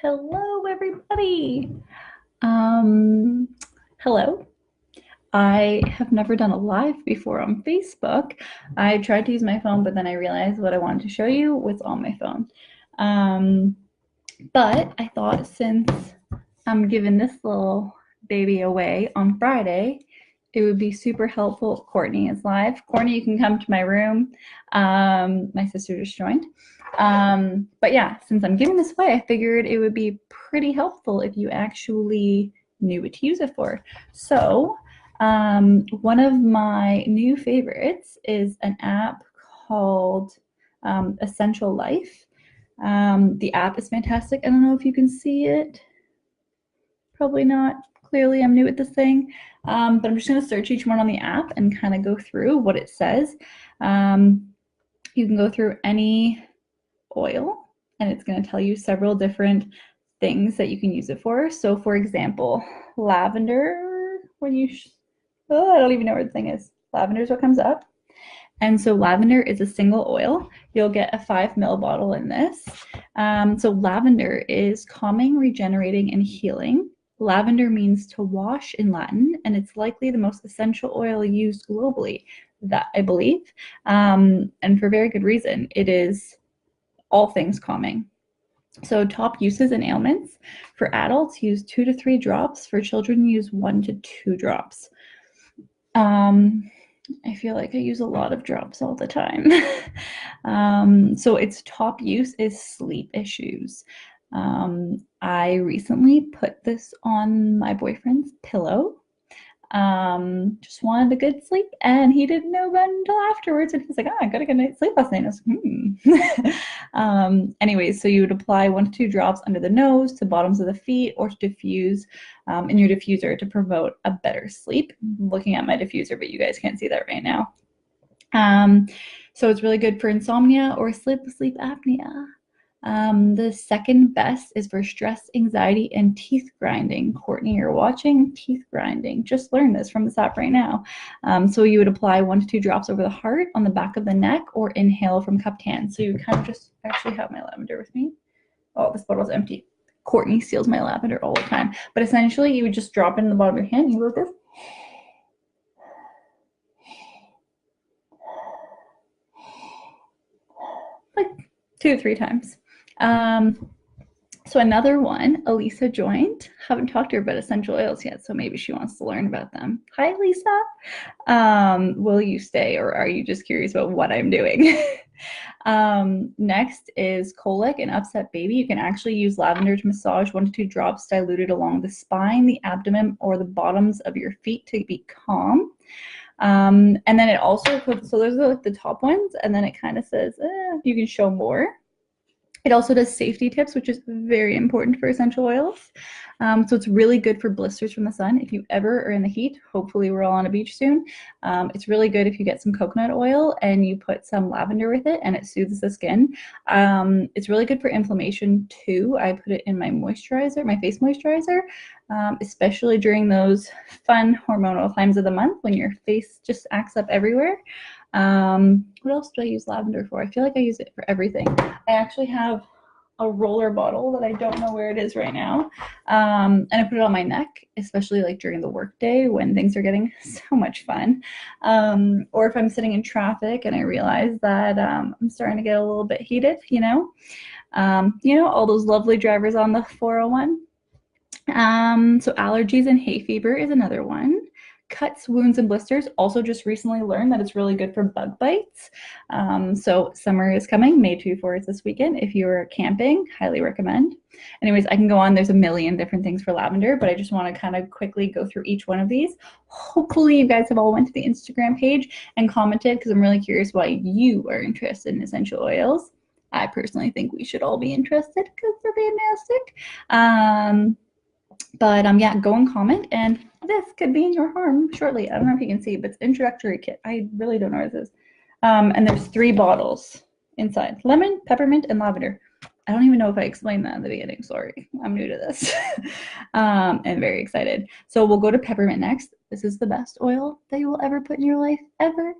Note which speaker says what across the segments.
Speaker 1: Hello, everybody. Hello. I have never done a live before on Facebook. I tried to use my phone, but then I realized what I wanted to show you was on my phone. Um, but I thought since I'm giving this little baby away on Friday, it would be super helpful if Courtney is live. Courtney, you can come to my room. My sister just joined. But yeah, since I'm giving this away, I figured it would be pretty helpful if you actually knew what to use it for. So one of my new favorites is an app called Essential Life. The app is fantastic. I don't know if you can see it. Probably not. Clearly, I'm new at this thing. But I'm just going to search each one on the app and kind of go through what it says. You can go through any oil, and it's going to tell you several different things that you can use it for. So, for example, lavender, I don't even know where the thing is. Lavender is what comes up. And so lavender is a single oil. You'll get a 5 ml bottle in this. So lavender is calming, regenerating, and healing. Lavender means to wash in Latin, and it's likely the most essential oil used globally, that I believe, and for very good reason. It is all things calming. So top uses and ailments. For adults, use 2 to 3 drops. For children, use 1 to 2 drops. I feel like I use a lot of drops all the time. So its top use is sleep issues. I recently put this on my boyfriend's pillow. Just wanted a good sleep, and he didn't know about it until afterwards, and he's like, I got a good night's sleep last night. And I was like, anyways, so you would apply 1 to 2 drops under the nose, to bottoms of the feet, or to diffuse in your diffuser to promote a better sleep. I'm looking at my diffuser, but you guys can't see that right now. So it's really good for insomnia or sleep apnea. The second best is for stress, anxiety, and teeth grinding. Courtney, you're watching teeth grinding. Just learned this from this app right now. So you would apply 1 to 2 drops over the heart, on the back of the neck, or inhale from cupped hands. So you kind of just actually have my lavender with me. Oh, this bottle's empty. Courtney steals my lavender all the time. But essentially, you would just drop it in the bottom of your hand. You go like this. Like 2 to 3 times. So another one, Elisa joined. Haven't talked to her about essential oils yet, so maybe she wants to learn about them. Hi, Lisa. Will you stay, or are you just curious about what I'm doing? Next is colic and upset baby. You can actually use lavender to massage 1 to 2 drops diluted along the spine, the abdomen, or the bottoms of your feet to be calm. And then it also, so those are like the top ones, and then it kind of says you can show more. It also does safety tips, which is very important for essential oils. So it's really good for blisters from the sun. If you ever are in the heat, hopefully we're all on a beach soon, it's really good if you get some coconut oil and you put some lavender with it, and it soothes the skin. It's really good for inflammation too. I put it in my moisturizer, my face moisturizer, especially during those fun hormonal times of the month when your face just acts up everywhere. What else do I use lavender for? I feel like I use it for everything. I actually have a roller bottle that I don't know where it is right now. And I put it on my neck, especially like during the workday when things are getting so much fun. Or if I'm sitting in traffic and I realize that I'm starting to get a little bit heated, all those lovely drivers on the 401. So allergies and hay fever is another one. Cuts, wounds, and blisters. Also just recently learned that it's really good for bug bites. So summer is coming. May 24 is this weekend. If you're camping, highly recommend. Anyways, I can go on. There's a million different things for lavender, but I just want to kind of quickly go through each one of these. Hopefully you guys have all went to the Instagram page and commented, because I'm really curious why you are interested in essential oils. I personally think we should all be interested because they're fantastic. Yeah, go and comment, and this could be in your home shortly. I don't know if you can see, but it's Introductory Kit. I really don't know what this is. And there's 3 bottles inside: lemon, peppermint, and lavender. I don't even know if I explained that in the beginning. Sorry, I'm new to this. And very excited. So we'll go to peppermint next. This is the best oil that you will ever put in your life, ever.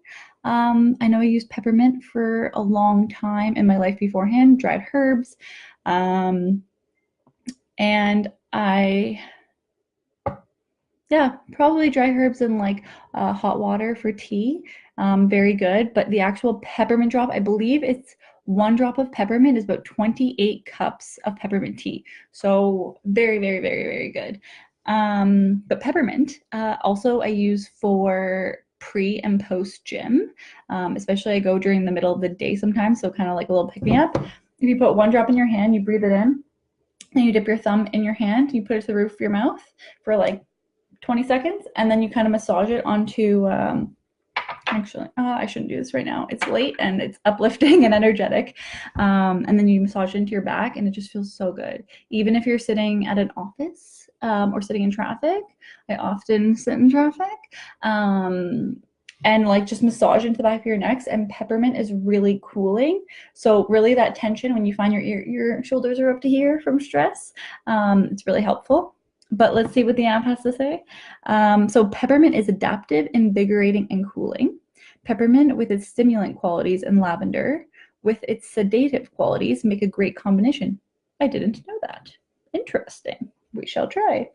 Speaker 1: I know I used peppermint for a long time in my life beforehand, dried herbs. And yeah, probably dry herbs and like hot water for tea. Very good. But the actual peppermint drop, I believe it's 1 drop of peppermint is about 28 cups of peppermint tea. So very, very, very, very good. But peppermint also I use for pre and post gym. Especially I go during the middle of the day sometimes, so kind of like a little pick me up. If you put 1 drop in your hand, you breathe it in, and you dip your thumb in your hand, you put it to the roof of your mouth for like 20 seconds, and then you kind of massage it onto, actually, I shouldn't do this right now. It's late and it's uplifting and energetic. And then you massage it into your back, and it just feels so good. Even if you're sitting at an office or sitting in traffic, I often sit in traffic. And like just massage into the back of your necks, and peppermint is really cooling. So really that tension when you find your shoulders are up to here from stress, it's really helpful. But let's see what the app has to say. So peppermint is adaptive, invigorating, and cooling. Peppermint with its stimulant qualities and lavender with its sedative qualities make a great combination. I didn't know that. Interesting. We shall try.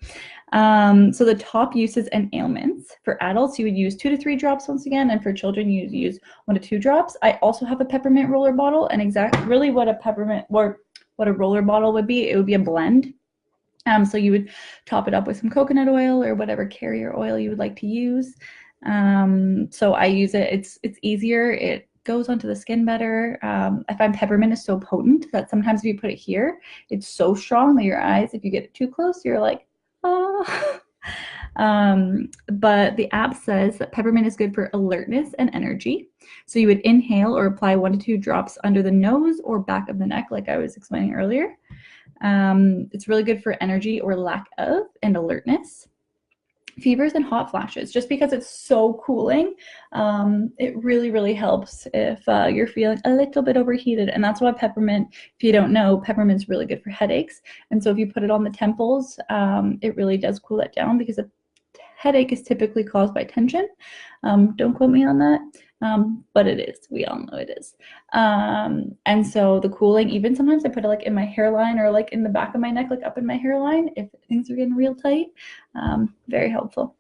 Speaker 1: So the top uses and ailments. For adults, you would use 2 to 3 drops once again, and for children, you would use 1 to 2 drops. I also have a peppermint roller bottle, and really what a peppermint or what a roller bottle would be, it would be a blend. So you would top it up with some coconut oil or whatever carrier oil you would like to use. So I use it. It's easier. It goes onto the skin better. I find peppermint is so potent that sometimes if you put it here, it's so strong that your eyes, if you get it too close, you're like, oh. But the app says that peppermint is good for alertness and energy. So you would inhale or apply 1 to 2 drops under the nose or back of the neck, like I was explaining earlier. It's really good for energy or lack of and alertness. Fevers and hot flashes, just because it's so cooling, it really, really helps if you're feeling a little bit overheated. And that's why peppermint, if you don't know, peppermint's really good for headaches. And so if you put it on the temples, it really does cool that down, because a headache is typically caused by tension. Don't quote me on that. But it is. We all know it is. And so the cooling, even sometimes I put it like in my hairline or like in the back of my neck, like up in my hairline, if things are getting real tight. Very helpful.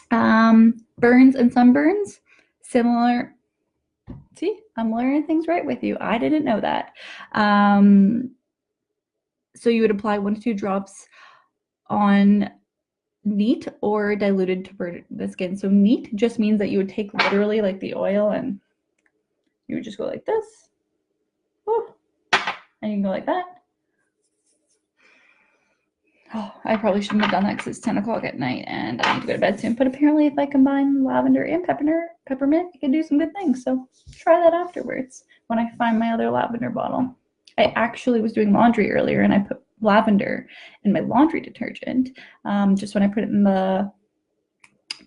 Speaker 1: Burns and sunburns, similar. See, I'm learning things right with you. I didn't know that. So you would apply 1 to 2 drops on neat or diluted to burn the skin. So neat just means that you would take literally like the oil and you would just go like this. Oh, and you can go like that. Oh, I probably shouldn't have done that because it's 10 o'clock at night and I need to go to bed soon. But apparently if I combine lavender and peppermint, I can do some good things. So try that afterwards when I find my other lavender bottle. I actually was doing laundry earlier and I put lavender in my laundry detergent just when I put it in the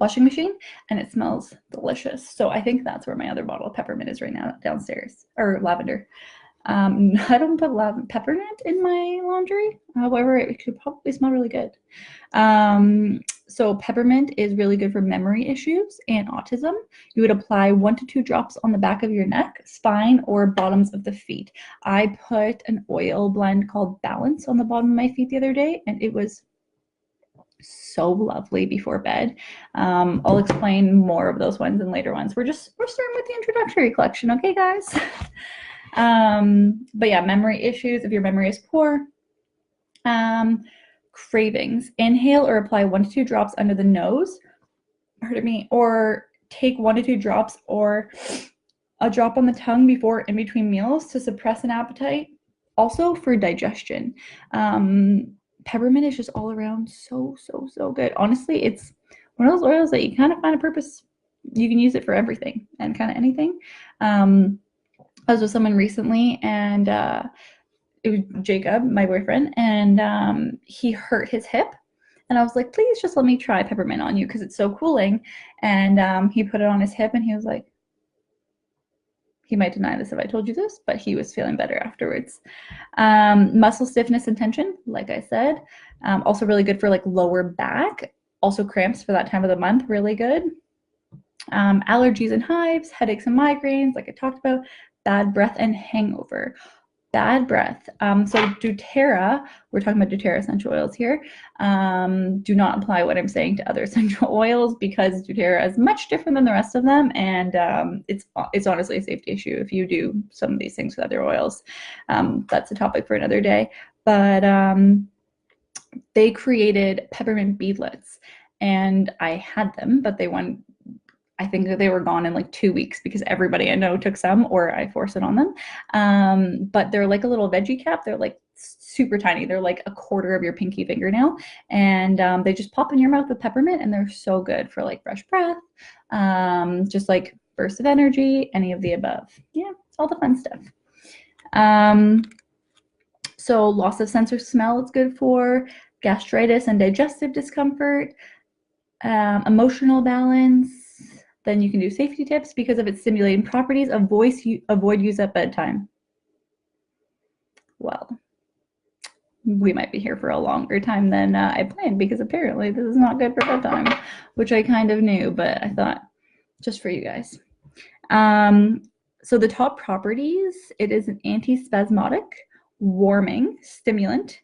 Speaker 1: washing machine, and it smells delicious. So I think that's where my other bottle of peppermint is right now, downstairs, or lavender. I don't put peppermint in my laundry. However, it could probably smell really good. So peppermint is really good for memory issues and autism. You would apply 1 to 2 drops on the back of your neck, spine, or bottoms of the feet. I put an oil blend called Balance on the bottom of my feet the other day, and it was so lovely before bed. I'll explain more of those ones in later ones. We're starting with the introductory collection, okay, guys? But yeah, memory issues, if your memory is poor. Cravings, inhale or apply 1 to 2 drops under the nose, pardon me, or take 1 to 2 drops or a drop on the tongue before in between meals to suppress an appetite. Also for digestion. Peppermint is just all around so good. Honestly, it's one of those oils that you kind of find a purpose. You can use it for everything and kind of anything. I was with someone recently, and it was Jacob, my boyfriend, and he hurt his hip. And I was like, please just let me try peppermint on you because it's so cooling. And he put it on his hip, and he was like, he might deny this if I told you this, but he was feeling better afterwards. Muscle stiffness and tension, like I said. Also really good for like lower back. Also cramps for that time of the month, really good. Allergies and hives, headaches and migraines, like I talked about. Bad breath and hangover. bad breath. So doTERRA, we're talking about doTERRA essential oils here. Do not apply what I'm saying to other essential oils because doTERRA is much different than the rest of them, and it's honestly a safety issue if you do some of these things with other oils. That's a topic for another day. But they created peppermint beadlets, and I had them, but I think that they were gone in like 2 weeks because everybody I know took some, or I forced it on them. But they're like a little veggie cap. They're like super tiny. They're like a quarter of your pinky fingernail, and they just pop in your mouth with peppermint, and they're so good for like fresh breath, just like burst of energy, any of the above. Yeah, all the fun stuff. So loss of sense of smell it's good for, gastritis and digestive discomfort, emotional balance. Then you can do safety tips because of its stimulating properties. Avoid use at bedtime. Well, we might be here for a longer time than I planned because apparently this is not good for bedtime, which I kind of knew, but I thought just for you guys. So the top properties, it is an antispasmodic, warming, stimulant.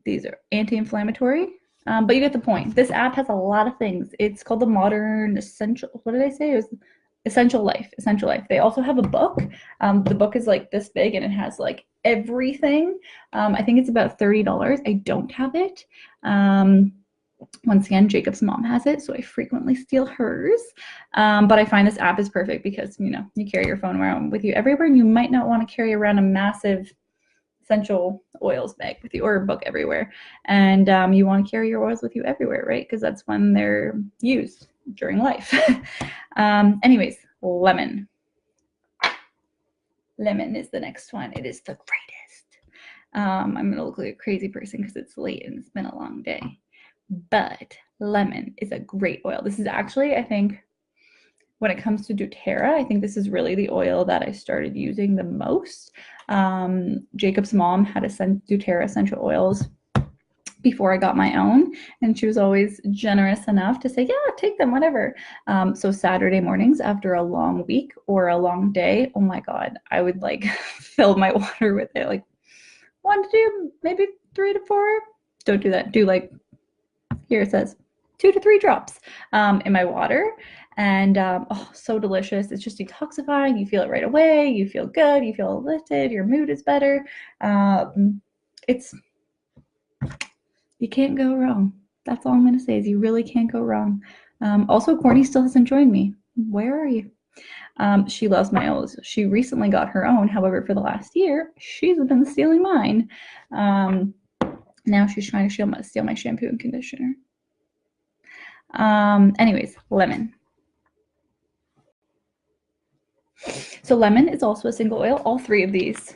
Speaker 1: These are anti-inflammatory. But you get the point. This app has a lot of things. It's called the Modern Essential. What did I say? It was Essential Life. Essential Life. They also have a book. The book is like this big and it has like everything. I think it's about $30. I don't have it. Once again, Jacob's mom has it, so I frequently steal hers. But I find this app is perfect because, you know, you carry your phone around with you everywhere and you might not want to carry around a massive essential oils bag with you or a book everywhere, and you want to carry your oils with you everywhere, right? Because that's when they're used during life. Anyways, lemon is the next one. It is the greatest. I'm gonna look like a crazy person because it's late and it's been a long day, but lemon is a great oil. This is actually, I think, when it comes to doTERRA, I think this is really the oil that I started using the most. Jacob's mom had doTERRA essential oils before I got my own, and she was always generous enough to say, yeah, take them, whatever. So Saturday mornings after a long week or a long day, oh my God, I would like fill my water with it, like 1 to 2, maybe 3 to 4. Don't do that. Do like, here it says 2 to 3 drops in my water. And oh, so delicious. It's just detoxifying. You feel it right away. You feel good. You feel lifted. Your mood is better. You can't go wrong. That's all I'm going to say is you really can't go wrong. Also, Courtney still hasn't joined me. Where are you? She loves my oils. She recently got her own. However, for the last year, she's been stealing mine. Now she's trying to steal my shampoo and conditioner. Anyways, lemon. So lemon is also a single oil. All 3 of these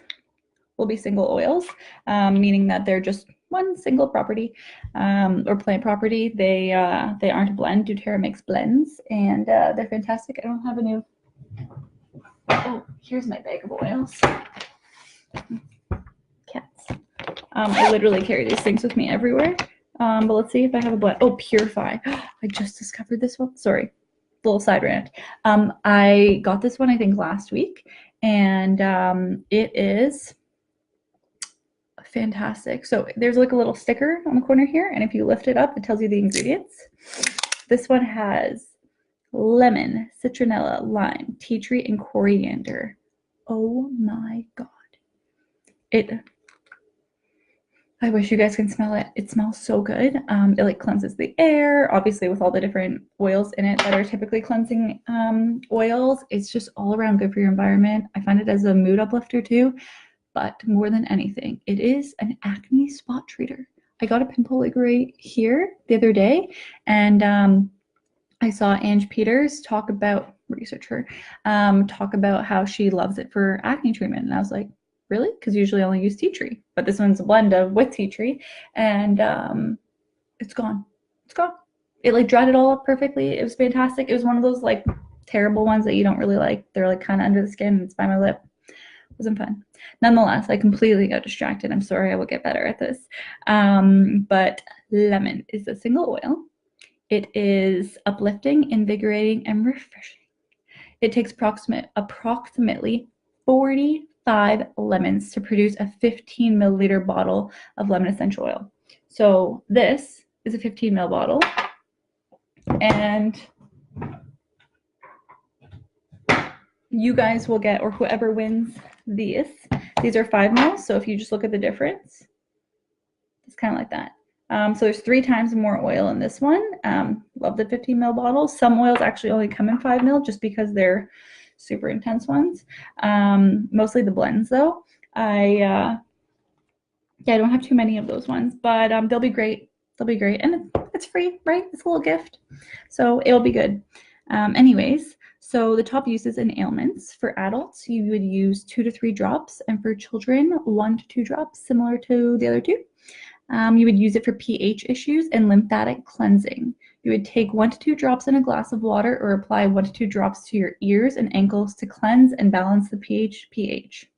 Speaker 1: will be single oils, meaning that they're just one single property or plant property. They aren't a blend. doTERRA makes blends, and they're fantastic. I don't have any of. Oh, here's my bag of oils. Cats. I literally carry these things with me everywhere. But let's see if I have a blend. Oh, Purify. I just discovered this one. Sorry. Little side rant. I got this one I think last week, and it is fantastic. So there's like a little sticker on the corner here, and if you lift it up, it tells you the ingredients. This one has lemon, citronella, lime, tea tree, and coriander. Oh my God. I wish you guys can smell it. It smells so good. It like cleanses the air, obviously with all the different oils in it that are typically cleansing oils. It's just all around good for your environment. I find it as a mood uplifter too, but more than anything, it is an acne spot treater. I got a pimple like right here the other day, and I saw Ange Peters talk about how she loves it for acne treatment, and I was like, really? Because usually I only use tea tree, but this one's a blend of with tea tree, and it's gone. It's gone. It like dried it all up perfectly. It was fantastic. It was one of those like terrible ones that you don't really like. They're like kind of under the skin. It's by my lip. It wasn't fun. Nonetheless, I completely got distracted. I'm sorry. I will get better at this. But lemon is a single oil. It is uplifting, invigorating, and refreshing. It takes approximately 45 5 lemons to produce a 15 milliliter bottle of lemon essential oil. So this is a 15 ml bottle, and you guys will get, or whoever wins these are 5 ml. So if you just look at the difference, it's kind of like that. So there's 3 times more oil in this one. Love the 15 ml bottle. Some oils actually only come in 5 ml just because they're super intense ones. Mostly the blends though. I don't have too many of those ones, but they'll be great. They'll be great, and it's free, right? It's a little gift, so it'll be good. Anyways, so the top uses in ailments. For adults, you would use 2 to 3 drops, and for children, 1 to 2 drops, similar to the other 2. You would use it for pH issues and lymphatic cleansing. You would take 1 to 2 drops in a glass of water, or apply 1 to 2 drops to your ears and ankles to cleanse and balance the pH.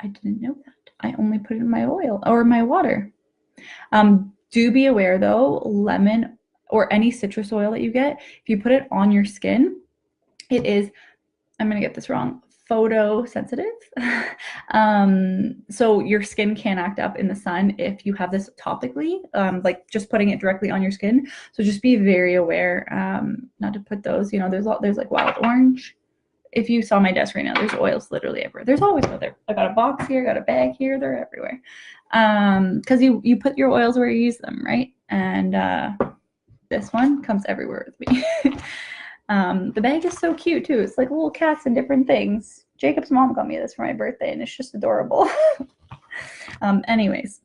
Speaker 1: I didn't know that. I only put it in my oil or my water. Do be aware though, lemon or any citrus oil that you get, if you put it on your skin, it is, I'm going to get this wrong, photosensitive. So your skin can act up in the sun if you have this topically, like just putting it directly on your skin. So just be very aware not to put those, you know, there's like wild orange. If you saw my desk right now, there's oils literally everywhere. There's always oil there. I got a box here, got a bag here, they're everywhere. Because you put your oils where you use them, right? And this one comes everywhere with me. The bag is so cute too. It's like little cats and different things. Jacob's mom got me this for my birthday, and it's just adorable. Anyways,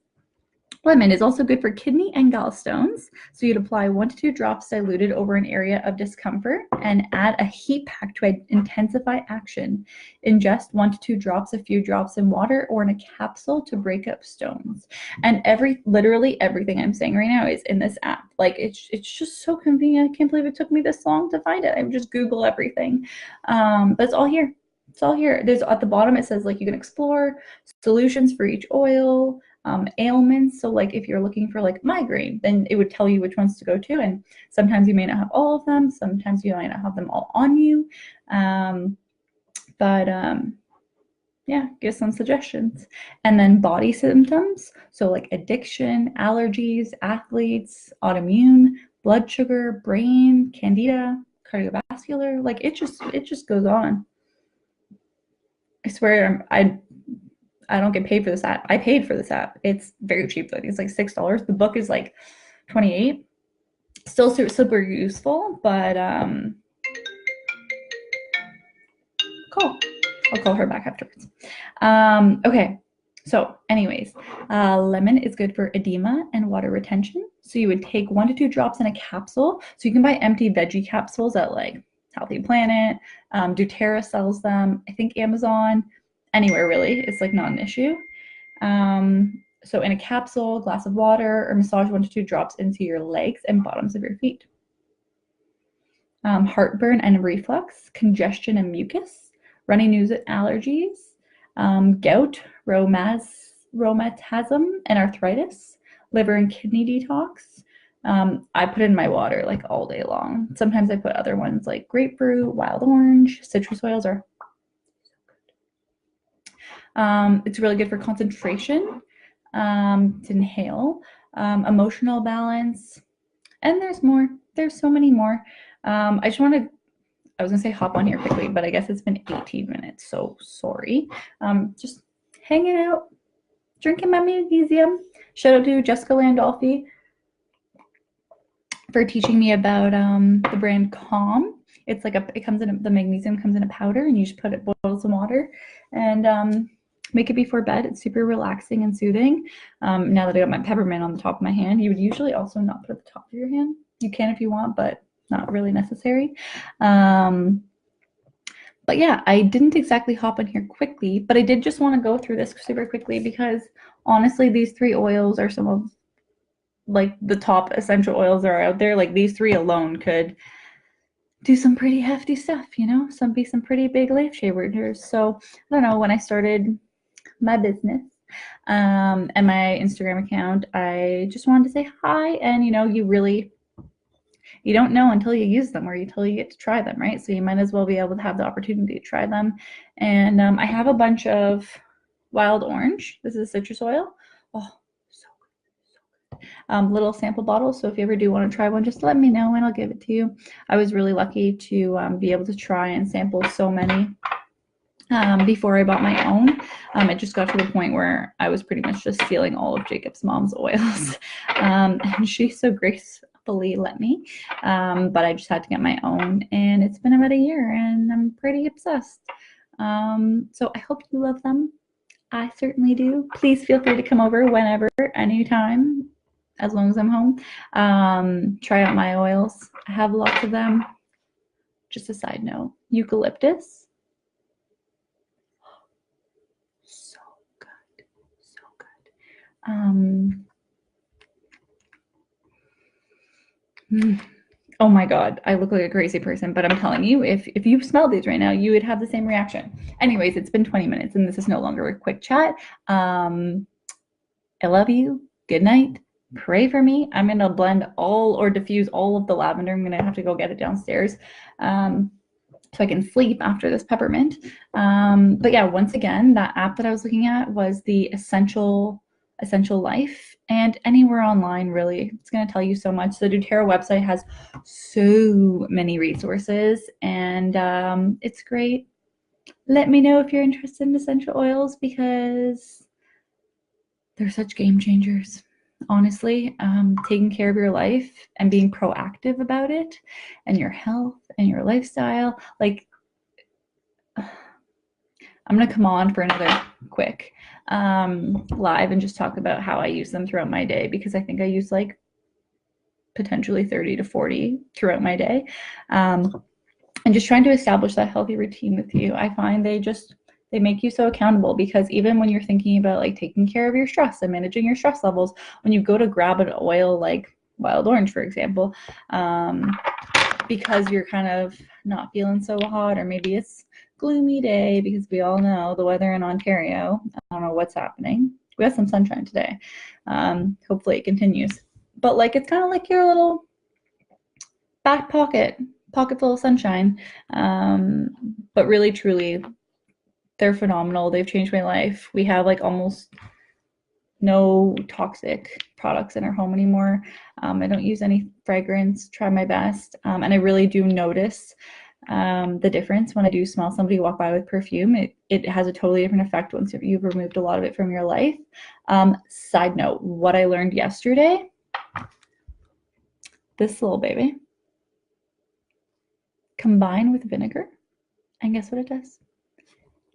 Speaker 1: lemon is also good for kidney and gallstones. So you'd apply 1 to 2 drops diluted over an area of discomfort and add a heat pack to intensify action. Ingest 1 to 2 drops, a few drops in water or in a capsule to break up stones. And literally everything I'm saying right now is in this app. Like it's just so convenient. I can't believe it took me this long to find it. I would just Google everything. But it's all here. It's all here. There's at the bottom, it says like you can explore solutions for each oil, ailments. So like if you're looking for like migraine, then it would tell you which ones to go to. And sometimes you may not have all of them. Sometimes you might not have them all on you. Yeah, give some suggestions. And then body symptoms. So like addiction, allergies, athletes, autoimmune, blood sugar, brain, candida, cardiovascular, like it just goes on. I swear I don't get paid for this app. I paid for this app. It's very cheap though. I think it's like $6. The book is like $28. Still super useful, but cool. I'll call her back afterwards. Okay. So anyways, lemon is good for edema and water retention. So you would take 1 to 2 drops in a capsule. So you can buy empty veggie capsules at like Healthy Planet. doTERRA sells them. I think Amazon. Anywhere really, it's like not an issue. So in a capsule, glass of water, or massage 1 to 2 drops into your legs and bottoms of your feet. Heartburn and reflux, congestion and mucus, runny nose and allergies, gout, rheumatism and arthritis, liver and kidney detox. I put it in my water like all day long. Sometimes I put other ones like grapefruit, wild orange, citrus oils are it's really good for concentration, to inhale, emotional balance, and there's more. There's so many more. I was gonna say hop on here quickly, but I guess it's been 18 minutes, so sorry. Just hanging out, drinking my magnesium. Shout out to Jessica Landolfi for teaching me about the brand Calm. It's like the magnesium comes in a powder, and you just boil some water, and make it before bed. It's super relaxing and soothing. Now that I got my peppermint on the top of my hand, you would usually also not put it at the top of your hand. You can if you want, but not really necessary. But yeah, I didn't exactly hop on here quickly, but I did just want to go through this super quickly because honestly, these 3 oils are some of like the top essential oils that are out there. Like these 3 alone could do some pretty hefty stuff, you know, some pretty big life changers. So I don't know, when I started my business and my Instagram account, I just wanted to say hi. And you know, you don't know until you use them or until you get to try them, right? So you might as well be able to have the opportunity to try them. And I have a bunch of wild orange. This is a citrus oil. Oh, so little sample bottles. So if you ever do want to try one, just let me know and I'll give it to you. I was really lucky to be able to try and sample so many before I bought my own. It just got to the point where I was pretty much just stealing all of Jacob's mom's oils. And she so gracefully let me, but I just had to get my own, and it's been about a year and I'm pretty obsessed. So I hope you love them. I certainly do. Please feel free to come over whenever, anytime, as long as I'm home. Try out my oils. I have lots of them. Just a side note, eucalyptus. So good, so good. Oh my God, I look like a crazy person, but I'm telling you, if you smelled these right now, you would have the same reaction. Anyways, it's been 20 minutes and this is no longer a quick chat. I love you. Good night. Pray for me. I'm going to blend all or diffuse all of the lavender. I'm going to have to go get it downstairs so I can sleep after this peppermint. But yeah, once again, that app that I was looking at was the Essential Life, and anywhere online, really, it's going to tell you so much. The doTERRA website has so many resources, and it's great. Let me know if you're interested in essential oils because they're such game changers. Honestly, taking care of your life and being proactive about it and your health and your lifestyle. Like, I'm going to come on for another quick live and just talk about how I use them throughout my day, because I think I use like potentially 30 to 40 throughout my day. And just trying to establish that healthy routine with you. I find they make you so accountable, because even when you're thinking about like taking care of your stress and managing your stress levels, when you go to grab an oil like wild orange, for example, because you're kind of not feeling so hot, or maybe it's gloomy day, because we all know the weather in Ontario, I don't know what's happening. We have some sunshine today. Hopefully it continues. But like, it's kind of like your little back pocket full of sunshine. But really, truly, they're phenomenal. They've changed my life. We have like almost no toxic products in our home anymore. I don't use any fragrance, try my best. And I really do notice the difference when I do smell somebody walk by with perfume. It has a totally different effect once you've removed a lot of it from your life. Side note, what I learned yesterday, this little baby, combine with vinegar, and guess what it does?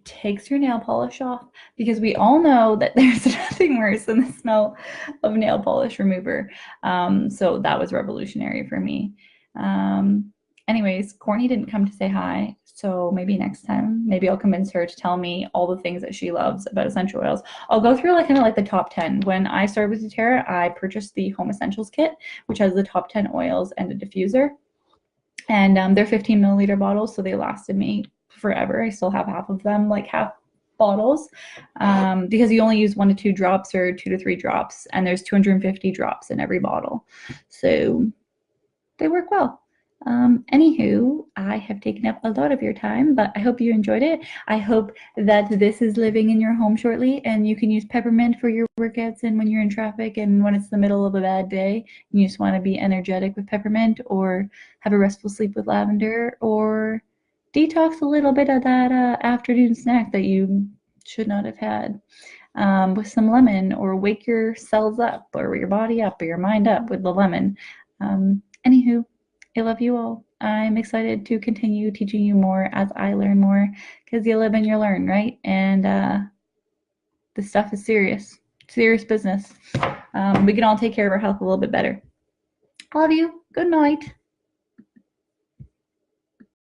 Speaker 1: Takes your nail polish off, because we all know that there's nothing worse than the smell of nail polish remover. So that was revolutionary for me. Anyways, Courtney didn't come to say hi, so maybe next time, maybe I'll convince her to tell me all the things that she loves about essential oils. I'll go through like kind of like the top 10. When I started with doTERRA, I purchased the Home Essentials Kit, which has the top 10 oils and a diffuser. And they're 15 milliliter bottles, so they lasted me forever. I still have half of them, like half bottles, because you only use 1 to 2 drops or 2 to 3 drops, and there's 250 drops in every bottle. So they work well. Anywho, I have taken up a lot of your time, but I hope you enjoyed it. I hope that this is living in your home shortly, and you can use peppermint for your workouts and when you're in traffic and when it's the middle of a bad day and you just want to be energetic with peppermint, or have a restful sleep with lavender, or detox a little bit of that afternoon snack that you should not have had with some lemon, or wake your cells up or your body up or your mind up with the lemon. Anywho, I love you all. I'm excited to continue teaching you more as I learn more, because you live and you learn, right? And this stuff is serious business. We can all take care of our health a little bit better. I love you. Good night.